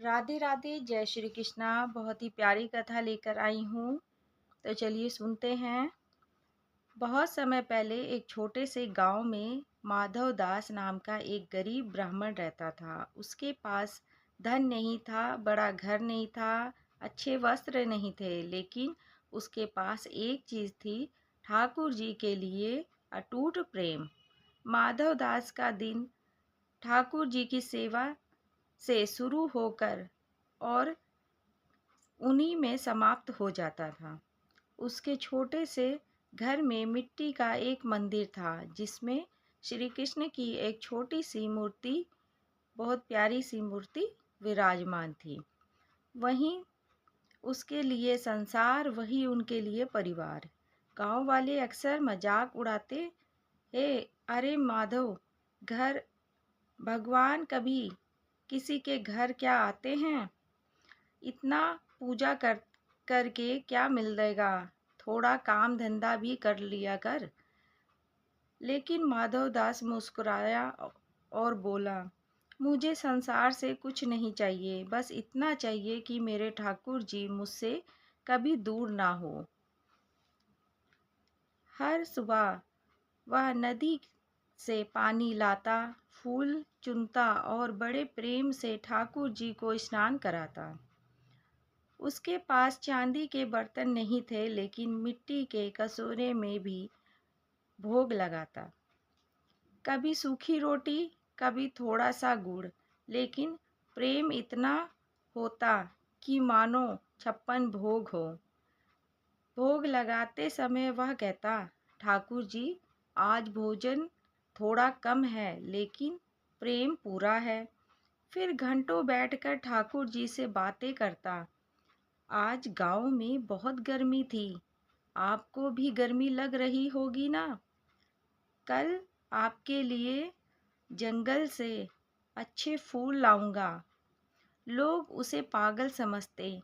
राधे राधे, जय श्री कृष्णा। बहुत ही प्यारी कथा लेकर आई हूँ। तो चलिए सुनते हैं। बहुत समय पहले एक छोटे से गांव में माधव दास नाम का एक गरीब ब्राह्मण रहता था। उसके पास धन नहीं था, बड़ा घर नहीं था, अच्छे वस्त्र नहीं थे, लेकिन उसके पास एक चीज थी, ठाकुर जी के लिए अटूट प्रेम। माधव दास का दिन ठाकुर जी की सेवा से शुरू होकर और उन्हीं में समाप्त हो जाता था। उसके छोटे से घर में मिट्टी का एक मंदिर था, जिसमें श्री कृष्ण की एक छोटी सी मूर्ति, बहुत प्यारी सी मूर्ति विराजमान थी। वहीं उसके लिए संसार, वही उनके लिए परिवार। गांव वाले अक्सर मजाक उड़ाते, हे अरे माधव, घर भगवान कभी किसी के घर क्या आते हैं? इतना पूजा करके क्या मिलेगा? थोड़ा काम धंधा भी कर लिया कर। लेकिन माधव दास मुस्कुराया और बोला, मुझे संसार से कुछ नहीं चाहिए, बस इतना चाहिए कि मेरे ठाकुर जी मुझसे कभी दूर ना हो। हर सुबह वह नदी से पानी लाता, फूल चुनता और बड़े प्रेम से ठाकुर जी को स्नान कराता। उसके पास चांदी के बर्तन नहीं थे, लेकिन मिट्टी के कटोरे में भी भोग लगाता। कभी सूखी रोटी, कभी थोड़ा सा गुड़, लेकिन प्रेम इतना होता कि मानो 56 भोग हो। भोग लगाते समय वह कहता, ठाकुर जी, आज भोजन थोड़ा कम है, लेकिन प्रेम पूरा है। फिर घंटों बैठकर ठाकुर जी से बातें करता। आज गांव में बहुत गर्मी थी, आपको भी गर्मी लग रही होगी ना? कल आपके लिए जंगल से अच्छे फूल लाऊंगा। लोग उसे पागल समझते।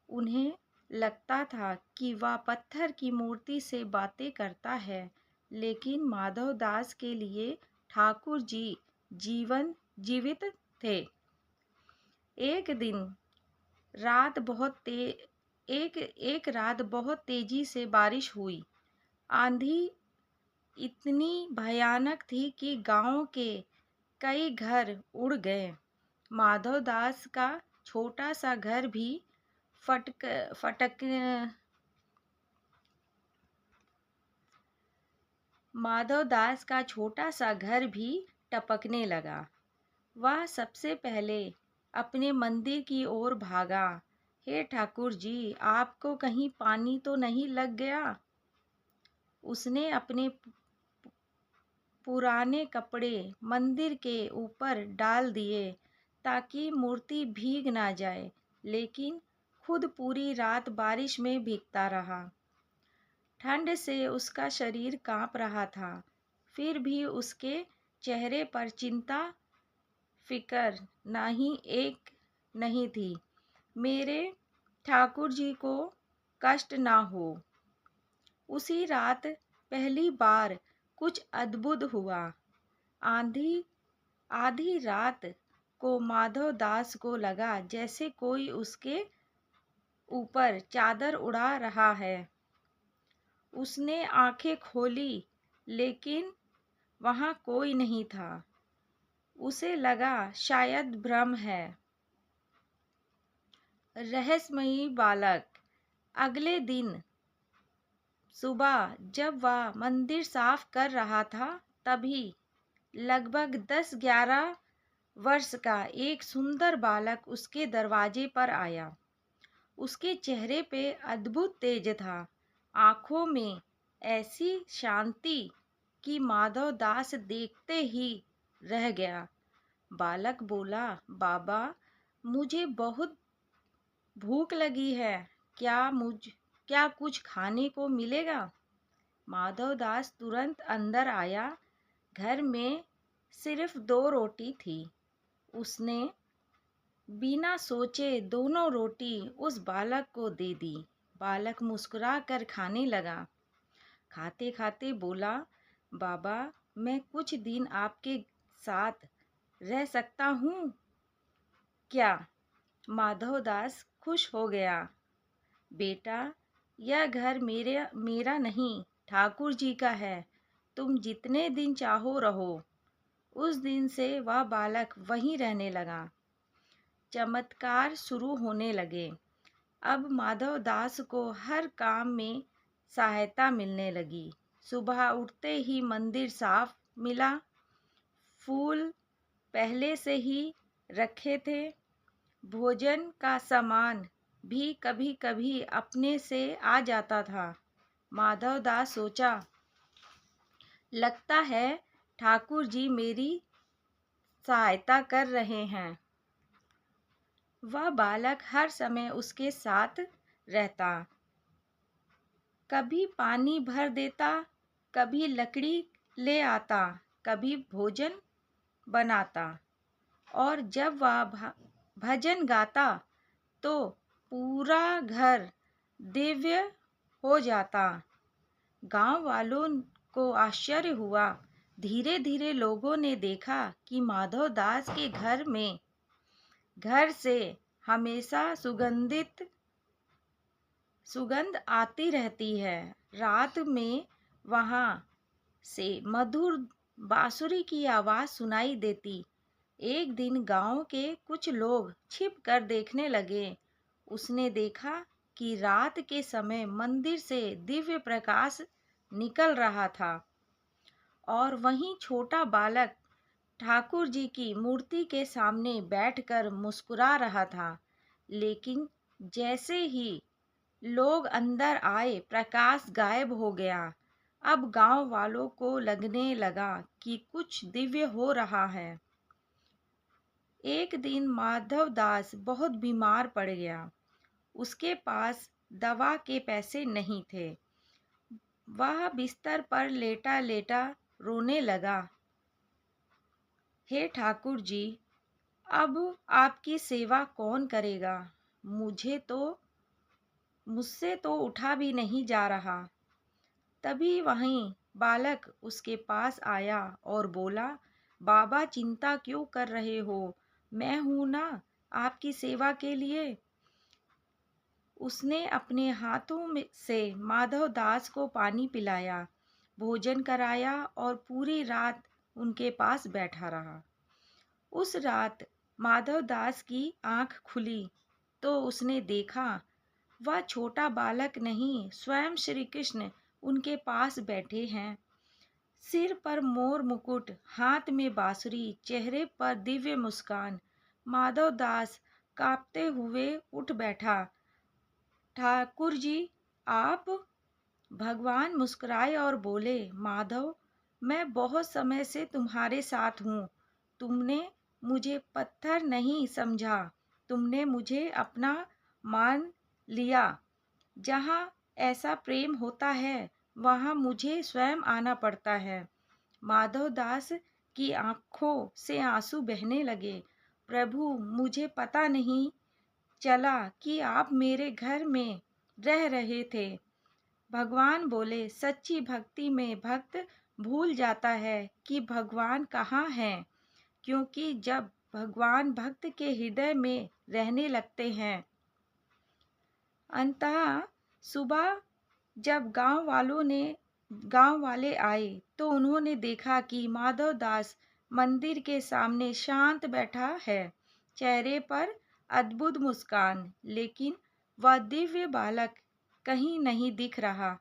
उन्हें लगता था कि वह पत्थर की मूर्ति से बातें करता है, लेकिन माधव दास के लिए ठाकुर जी जीवित थे। एक दिन रात बहुत ते एक एक रात बहुत तेजी से बारिश हुई। आंधी इतनी भयानक थी कि गांव के कई घर उड़ गए। माधव दास का छोटा सा घर भी फटक फटक माधव दास का छोटा सा घर भी टपकने लगा। वह सबसे पहले अपने मंदिर की ओर भागा। हे ठाकुर जी, आपको कहीं पानी तो नहीं लग गया? उसने अपने पुराने कपड़े मंदिर के ऊपर डाल दिए ताकि मूर्ति भीग ना जाए, लेकिन खुद पूरी रात बारिश में भीगता रहा। ठंड से उसका शरीर कांप रहा था, फिर भी उसके चेहरे पर चिंता फिकर नहीं एक नहीं थी। मेरे ठाकुर जी को कष्ट ना हो। उसी रात पहली बार कुछ अद्भुत हुआ। आंधी आधी रात को माधव दास को लगा जैसे कोई उसके ऊपर चादर उड़ा रहा है। उसने आंखें खोली, लेकिन वहां कोई नहीं था। उसे लगा शायद भ्रम है। रहस्यमयी बालक। अगले दिन सुबह जब वह मंदिर साफ कर रहा था, तभी लगभग 10-11 वर्ष का एक सुंदर बालक उसके दरवाजे पर आया। उसके चेहरे पे अद्भुत तेज था, आंखों में ऐसी शांति कि माधव दास देखते ही रह गया। बालक बोला, बाबा, मुझे बहुत भूख लगी है। क्या कुछ खाने को मिलेगा? माधव दास तुरंत अंदर आया। घर में सिर्फ 2 रोटी थी। उसने बिना सोचे दोनों रोटी उस बालक को दे दी। बालक मुस्कुरा कर खाने लगा। खाते खाते बोला, बाबा, मैं कुछ दिन आपके साथ रह सकता हूँ क्या? माधवदास खुश हो गया। बेटा, यह घर मेरा नहीं, ठाकुर जी का है। तुम जितने दिन चाहो रहो। उस दिन से वह बालक वहीं रहने लगा। चमत्कार शुरू होने लगे। अब माधवदास को हर काम में सहायता मिलने लगी। सुबह उठते ही मंदिर साफ मिला। फूल पहले से ही रखे थे। भोजन का सामान भी कभी कभी अपने से आ जाता था। माधवदास सोचा, लगता है ठाकुर जी मेरी सहायता कर रहे हैं। वह बालक हर समय उसके साथ रहता। कभी पानी भर देता, कभी लकड़ी ले आता, कभी भोजन बनाता। और जब वह भजन गाता तो पूरा घर दिव्य हो जाता। गांव वालों को आश्चर्य हुआ। धीरे धीरे लोगों ने देखा कि माधवदास के घर से हमेशा सुगंध आती रहती है। रात में वहां से मधुर बांसुरी की आवाज सुनाई देती। एक दिन गांव के कुछ लोग छिप कर देखने लगे। उसने देखा कि रात के समय मंदिर से दिव्य प्रकाश निकल रहा था और वहीं छोटा बालक ठाकुर जी की मूर्ति के सामने बैठकर मुस्कुरा रहा था। लेकिन जैसे ही लोग अंदर आए, प्रकाश गायब हो गया। अब गांव वालों को लगने लगा कि कुछ दिव्य हो रहा है। एक दिन माधवदास बहुत बीमार पड़ गया। उसके पास दवा के पैसे नहीं थे। वह बिस्तर पर लेटा लेटा रोने लगा। हे ठाकुर जी, अब आपकी सेवा कौन करेगा? मुझसे तो उठा भी नहीं जा रहा। तभी वहीं बालक उसके पास आया और बोला, बाबा चिंता क्यों कर रहे हो? मैं हूं ना आपकी सेवा के लिए। उसने अपने हाथों से माधवदास को पानी पिलाया, भोजन कराया और पूरी रात उनके पास बैठा रहा। उस रात माधवदास की आंख खुली तो उसने देखा वह छोटा बालक नहीं, स्वयं श्री कृष्ण उनके पास बैठे हैं। सिर पर मोर मुकुट, हाथ में बांसुरी, चेहरे पर दिव्य मुस्कान। माधवदास कांपते हुए उठ बैठा। ठाकुर जी, आप? भगवान मुस्कुराए और बोले, माधव, मैं बहुत समय से तुम्हारे साथ हूँ। तुमने मुझे पत्थर नहीं समझा, तुमने मुझे अपना मान लिया। जहाँ ऐसा प्रेम होता है वहाँ मुझे स्वयं आना पड़ता है। माधवदास की आंखों से आंसू बहने लगे। प्रभु, मुझे पता नहीं चला कि आप मेरे घर में रह रहे थे। भगवान बोले, सच्ची भक्ति में भक्त भूल जाता है कि भगवान कहाँ हैं, क्योंकि जब भगवान भक्त के हृदय में रहने लगते हैं। अंततः सुबह जब गांव वाले आए तो उन्होंने देखा कि माधवदास मंदिर के सामने शांत बैठा है, चेहरे पर अद्भुत मुस्कान, लेकिन वह दिव्य बालक कहीं नहीं दिख रहा।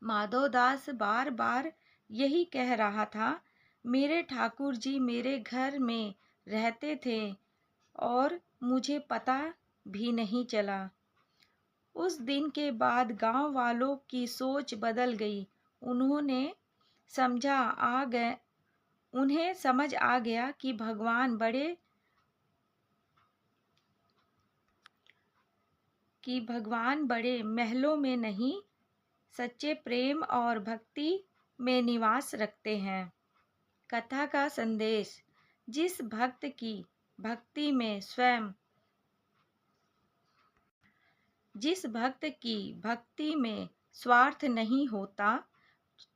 माधवदास बार बार यही कह रहा था, मेरे ठाकुर जी मेरे घर में रहते थे और मुझे पता भी नहीं चला। उस दिन के बाद गांव वालों की सोच बदल गई। उन्हें समझ आ गया कि भगवान बड़े महलों में नहीं, सच्चे प्रेम और भक्ति में निवास रखते हैं। कथा का संदेश, जिस भक्त की भक्ति में स्वार्थ नहीं होता,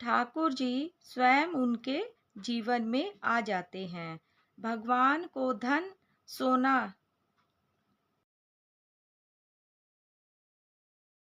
ठाकुर जी स्वयं उनके जीवन में आ जाते हैं। भगवान को धन सोना